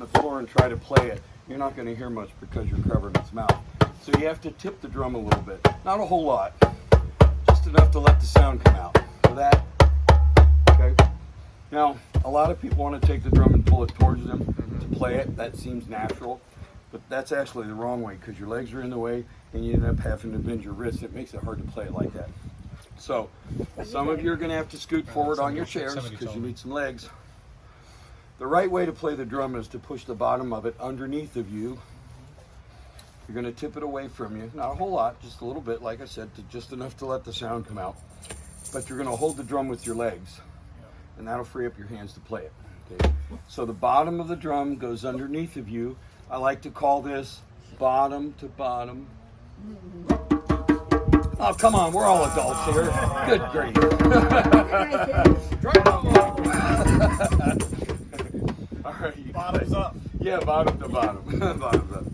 the floor and try to play it, you're not going to hear much because you're covering its mouth. So you have to tip the drum a little bit. Not a whole lot, just enough to let the sound come out. So that, okay. Now, a lot of people want to take the drum and pull it towards them to play it. That seems natural, but that's actually the wrong way because your legs are in the way and you end up having to bend your wrists. It makes it hard to play it like that. So some of you are going to have to scoot forward on your chairs because you need some legs. The right way to play the drum is to push the bottom of it underneath of you. You're going to tip it away from you. Not a whole lot, just a little bit, like I said, just enough to let the sound come out. But you're going to hold the drum with your legs, and that'll free up your hands to play it. Okay? So the bottom of the drum goes underneath of you. I like to call this bottom to bottom. Oh, come on, we're all adults here. Good grief. All right. Bottoms up. Yeah, bottom to bottom. Bottoms up.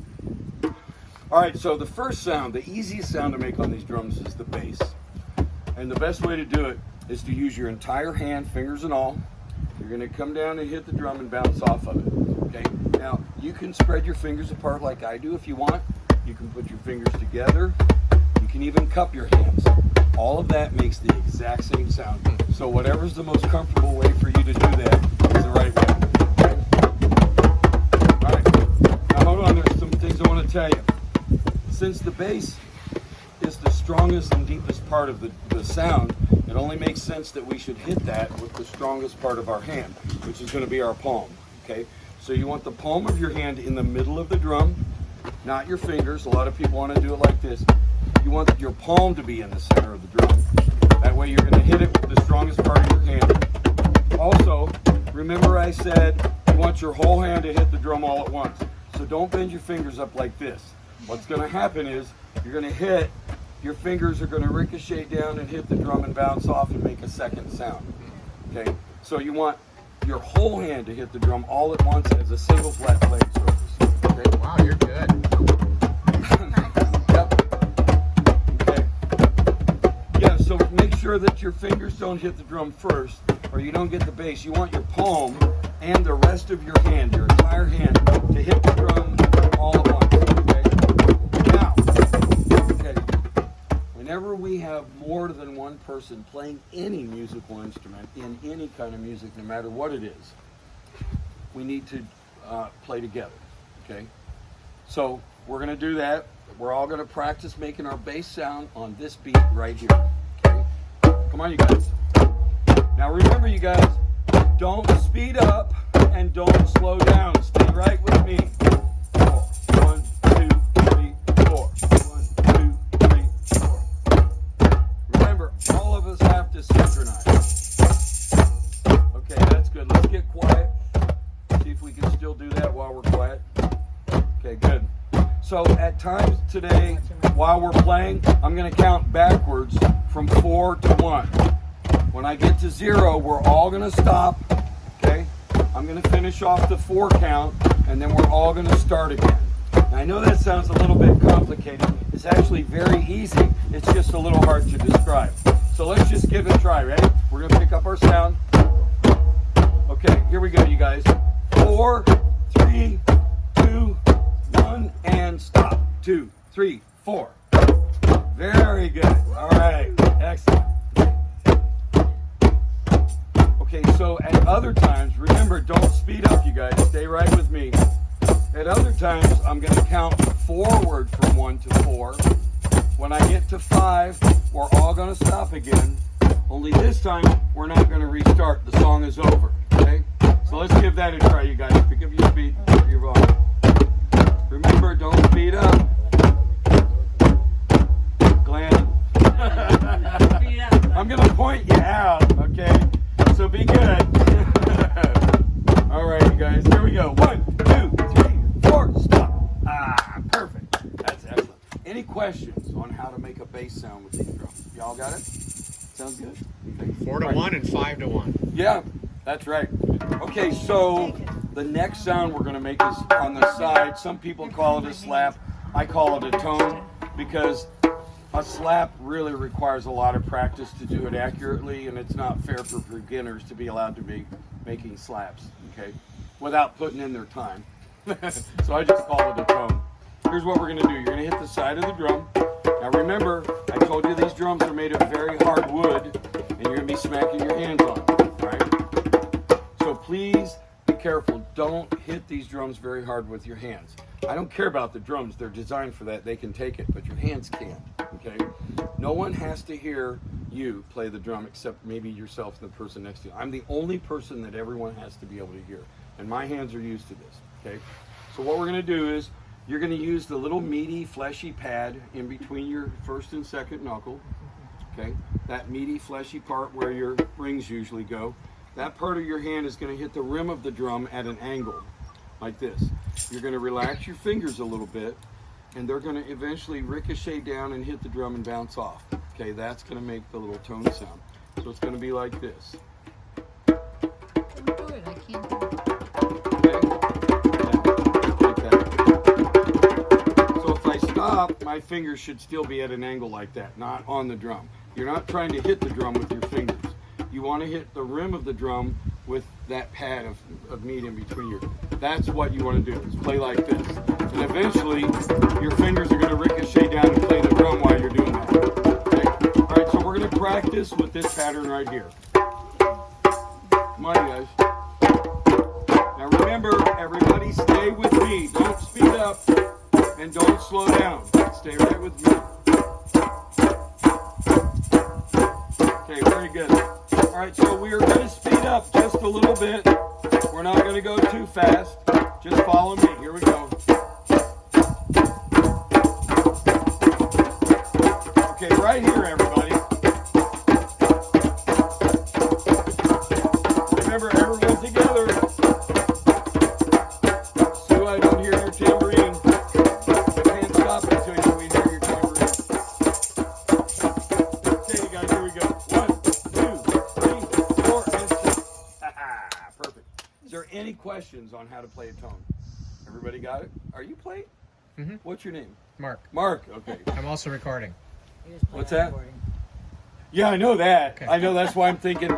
All right, so the first sound, the easiest sound to make on these drums is the bass. And the best way to do it is to use your entire hand, fingers and all. You're going to come down and hit the drum and bounce off of it. Okay? Now, you can spread your fingers apart like I do if you want. You can put your fingers together. You can even cup your hands. All of that makes the exact same sound. So whatever's the most comfortable way for you to do that is the right way. Okay? All right. Now hold on, there's some things I want to tell you. Since the bass is the strongest and deepest part of the sound, it only makes sense that we should hit that with the strongest part of our hand, which is going to be our palm. Okay? So you want the palm of your hand in the middle of the drum, not your fingers. A lot of people want to do it like this. You want your palm to be in the center of the drum. That way you're going to hit it with the strongest part of your hand. Also, remember I said you want your whole hand to hit the drum all at once. So don't bend your fingers up like this. What's going to happen is you're going to hit, your fingers are going to ricochet down and hit the drum and bounce off and make a second sound. Okay? So you want your whole hand to hit the drum all at once as a single flat playing surface. Okay? Wow, you're good. So make sure that your fingers don't hit the drum first or you don't get the bass. You want your palm and the rest of your hand, your entire hand, to hit the drum all at once. Okay? Now, whenever we have more than one person playing any musical instrument in any kind of music, no matter what it is, we need to play together. Okay? So we're going to do that. We're all going to practice making our bass sound on this beat right here. Come on, you guys. Now remember, you guys, don't speed up and don't slow down. Stay right with me. 1, 2, 3, 4. 1, 2, 3, 4. Remember, all of us have to synchronize. Okay, that's good. Let's get quiet. See if we can still do that while we're quiet. Okay, good. So at times today, while we're playing, I'm going to count backwards from 4 to 1. When I get to 0, we're all going to stop. Okay? I'm going to finish off the 4 count, and then we're all going to start again. Now, I know that sounds a little bit complicated. It's actually very easy. It's just a little hard to describe. So let's just give it a try. Ready? We're going to pick up our sound. Okay, here we go, you guys. 4, 3, 2, 1, and stop. 2, 3, 4. Very good. All right. Excellent. Okay, so at other times, remember, don't speed up, you guys. Stay right with me. At other times, I'm going to count forward from 1 to 4. When I get to 5, we're all going to stop again. Only this time, we're not going to restart. The song is over. Okay? So let's give that a try, you guys. Pick up your speed, your volume. Remember, don't speed up. Glenn. I'm going to point you out, okay? So be good. All right, you guys. Here we go. 1, 2, 3, 4. Stop. Ah, perfect. That's excellent. Any questions on how to make a bass sound with these drums? Y'all got it? Sounds good? Okay. 4 to 1 and 5 to 1. Yeah, that's right. Okay, so the next sound we're going to make is on the side. Some people call it a slap. I call it a tone because a slap really requires a lot of practice to do it accurately, and it's not fair for beginners to be allowed to be making slaps, okay, without putting in their time. So I just call it a tone. Here's what we're going to do. You're going to hit the side of the drum. Now remember, I told you these drums are made of very hard wood, and you're going to be smacking your hands on them, right? So please be careful. Don't hit these drums very hard with your hands. I don't care about the drums. They're designed for that. They can take it, but your hands can't, okay? No one has to hear you play the drum except maybe yourself and the person next to you. I'm the only person that everyone has to be able to hear, and my hands are used to this, okay? So what we're going to do is you're going to use the little meaty, fleshy pad in between your first and second knuckle, okay? That meaty, fleshy part where your rings usually go. That part of your hand is going to hit the rim of the drum at an angle, like this. You're going to relax your fingers a little bit, and they're going to eventually ricochet down and hit the drum and bounce off. Okay, that's going to make the little tone sound. So it's going to be like this. Don't do it. I can't do it. Okay? Yeah, like that. So if I stop, my fingers should still be at an angle like that, not on the drum. You're not trying to hit the drum with your fingers. You want to hit the rim of the drum with that pad of meat in between your. That's what you want to do, is play like this. And eventually, your fingers are going to ricochet down and play the drum while you're doing that. Okay? All right, so we're going to practice with this pattern right here. Come on, you guys. Now remember, everybody stay with me. Don't speed up and don't slow down. Stay right with me. Okay, very good. All right, so we are going to speed up just a little bit. We're not going to go too fast. Just follow me. Here we go. Okay, right here, everybody. Remember, everyone together. So I don't hear your tambourine. I can't stop until we hear your tambourine. Okay, you guys, here we go. 1, 2, 3, 4, and 6. Perfect. Is there any questions on how to play a tone? Everybody got it? Are you playing? Mm-hmm. What's your name? Mark. Mark, okay. I'm also recording. What's that? Yeah, I know that. Okay. I know, that's why I'm thinking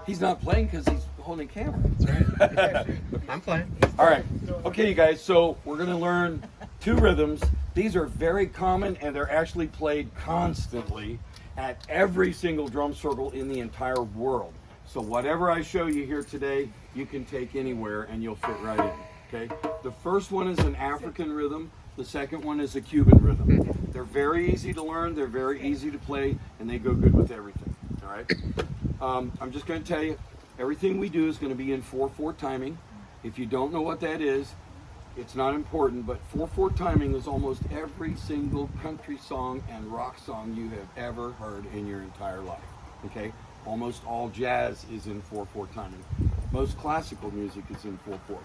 he's not playing because he's holding camera. That's right. I'm playing. All right. Okay, you guys, so we're going to learn 2 rhythms. These are very common, and they're actually played constantly at every single drum circle in the entire world. So whatever I show you here today, you can take anywhere and you'll fit right in, okay? The first one is an African rhythm. The second one is a Cuban rhythm. They're very easy to learn, they're very easy to play, and they go good with everything, all right? I'm just going to tell you, everything we do is going to be in 4/4 timing. If you don't know what that is, it's not important, but 4/4 timing is almost every single country song and rock song you have ever heard in your entire life, okay? Almost all jazz is in 4/4 timing. Most classical music is in 4/4.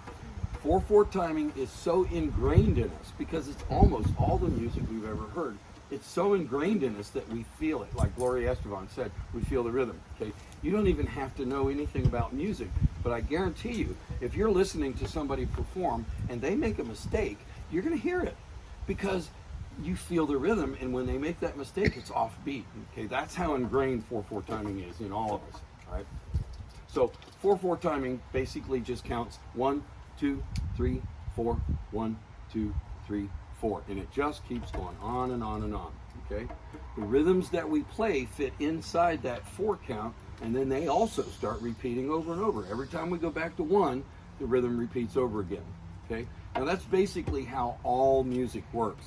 4/4 timing is so ingrained in us because it's almost all the music we've ever heard. It's so ingrained in us that we feel it. Like Gloria Estefan said, we feel the rhythm. Okay, you don't even have to know anything about music, but I guarantee you, if you're listening to somebody perform and they make a mistake, you're going to hear it because you feel the rhythm, and when they make that mistake, it's offbeat. Okay, that's how ingrained 4/4 timing is in all of us. All right. So 4/4 timing basically just counts 1, 2, 3, 4, 1, 2, 3, 4, and it just keeps going on and on and on. Okay, the rhythms that we play fit inside that 4 count, and then they also start repeating over and over. Every time we go back to 1, the rhythm repeats over again. Okay, now that's basically how all music works.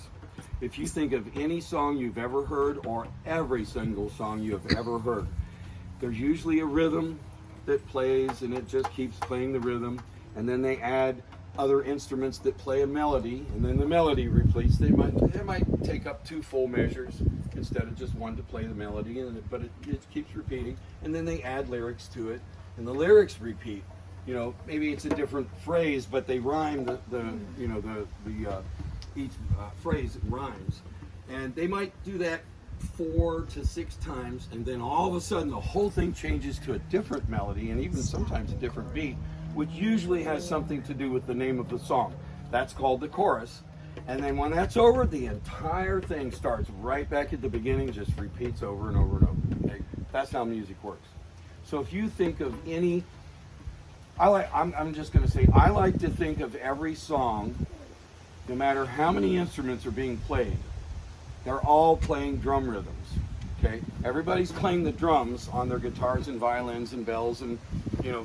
If you think of any song you've ever heard, or every single song you have ever heard, there's usually a rhythm that plays, and it just keeps playing the rhythm, and then they add other instruments that play a melody, and then the melody repeats. They might take up 2 full measures instead of just 1 to play the melody, but it keeps repeating, and then they add lyrics to it, and the lyrics repeat. You know, maybe it's a different phrase, but they rhyme. Each phrase rhymes, and they might do that 4 to 6 times, and then all of a sudden the whole thing changes to a different melody, and even sometimes a different beat, which usually has something to do with the name of the song. That's called the chorus. And then when that's over, the entire thing starts right back at the beginning, just repeats over and over and over. Okay? That's how music works. So if you think of any I'm just going to say, I like to think of every song, no matter how many instruments are being played, they're all playing drum rhythms. Okay, everybody's playing the drums on their guitars and violins and bells and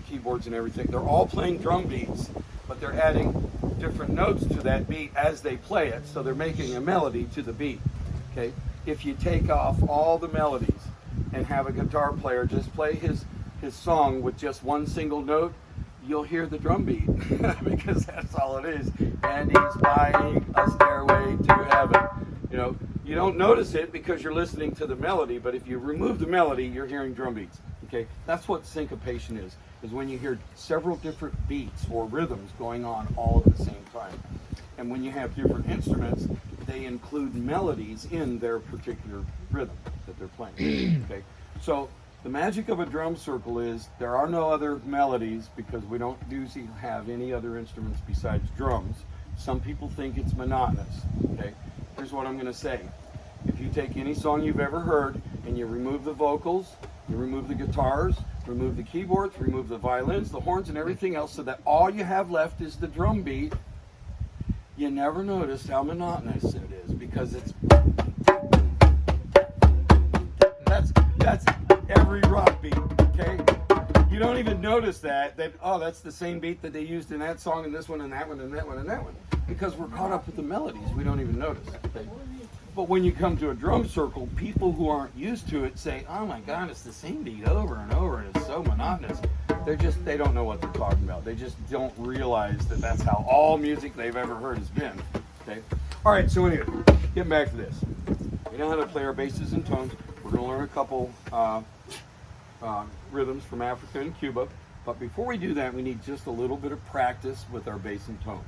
keyboards and everything. They're all playing drum beats, but they're adding different notes to that beat as they play it, so they're making a melody to the beat. Okay, if you take off all the melodies and have a guitar player just play his song with just one single note, you'll hear the drum beat because that's all it is. And he's buying a stairway to heaven. You don't notice it because you're listening to the melody, but if you remove the melody, you're hearing drum beats. Okay, that's what syncopation is when you hear several different beats or rhythms going on all at the same time. And when you have different instruments, they include melodies in their particular rhythm that they're playing. Okay, so the magic of a drum circle is there are no other melodies because we don't usually have any other instruments besides drums. Some people think it's monotonous. Okay, here's what I'm going to say. If you take any song you've ever heard and you remove the vocals, you remove the guitars, remove the keyboards, remove the violins, the horns, and everything else so that all you have left is the drum beat, you never notice how monotonous it is because it's that's every rock beat, okay? You don't even notice that that's the same beat that they used in that song and this one and that one and that one and that one because we're caught up with the melodies. We don't even notice. Okay? But when you come to a drum circle, people who aren't used to it say, oh my God, it's the same beat over and over and it's so monotonous. They don't know what they're talking about. They just don't realize that that's how all music they've ever heard has been. Okay. All right, so anyway, getting back to this. We know how to play our basses and tones. We're going to learn a couple rhythms from Africa and Cuba. But before we do that, we need just a little bit of practice with our bass and tone.